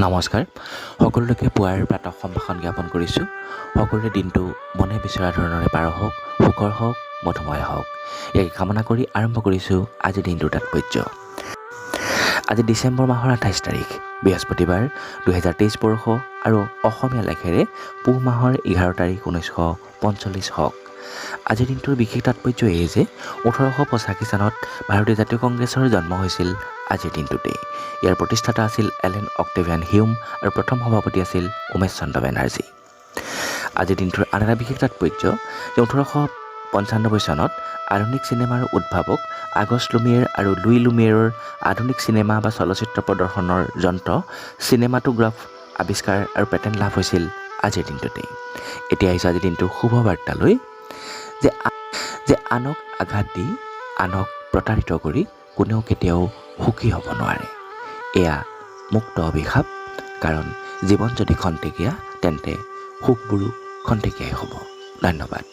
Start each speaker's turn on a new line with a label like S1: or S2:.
S1: নমস্কাৰ, সকলোকে পুৱাৰ প্ৰাতঃ সম্ভাষণ জ্ঞাপন কৰিছোঁ। সকলোৰে দিনটো মনে বিচৰা ধৰণৰে পাৰ হওক, সুখৰ হওক, মধুময় হওক, ইয়াকে কামনা কৰি আৰম্ভ কৰিছোঁ আজিৰ দিনটোৰ তাৎপৰ্য। আজি ডিচেম্বৰ মাহৰ 28 তাৰিখ, বৃহস্পতিবাৰ, 2023 বৰ্ষ আৰু অসমীয়া লেখেৰে পুহ মাহৰ 11 তাৰিখ 1945 হওক। আজিৰ দিনটোৰ বিশেষ তাৎপৰ্য এই যে 1885 চনত ভাৰতীয় জাতীয় কংগ্ৰেছৰ জন্ম হৈছিল আজিৰ দিনটোতেই। ইয়াৰ প্ৰতিষ্ঠাতা আছিল এলেন অক্টেভিয়ান হিউম আৰু প্ৰথম সভাপতি আছিল উমেশ চন্দ্ৰ বেনাৰ্জী। আজিৰ দিনটোৰ আন এটা বিশেষ তাৎপৰ্য যে 1895 চনত আধুনিক চিনেমাৰ উদ্ভাৱক আগষ্ট লুমিয়েৰ আৰু লুই লুমিয়েৰৰ আধুনিক চিনেমা বা চলচ্চিত্ৰ প্ৰদৰ্শনৰ যন্ত্ৰ চিনেমাটোগ্ৰাফ আৱিষ্কাৰ আৰু পেটেণ্ট লাভ হৈছিল আজিৰ দিনটোতেই। এতিয়া আহিছোঁ আজিৰ দিনটোৰ শুভবাৰ্তালৈ যে আনক আঘাত দি, আনক প্ৰতাৰিত কৰি কোনেও কেতিয়াও সুখী হ'ব নোৱাৰে। এয়া মুক্ত অভিশাপ, কাৰণ জীৱন যদি খন্তেকীয়া তেন্তে সুখবোৰো খন্তেকীয়াই হ'ব। ধন্যবাদ।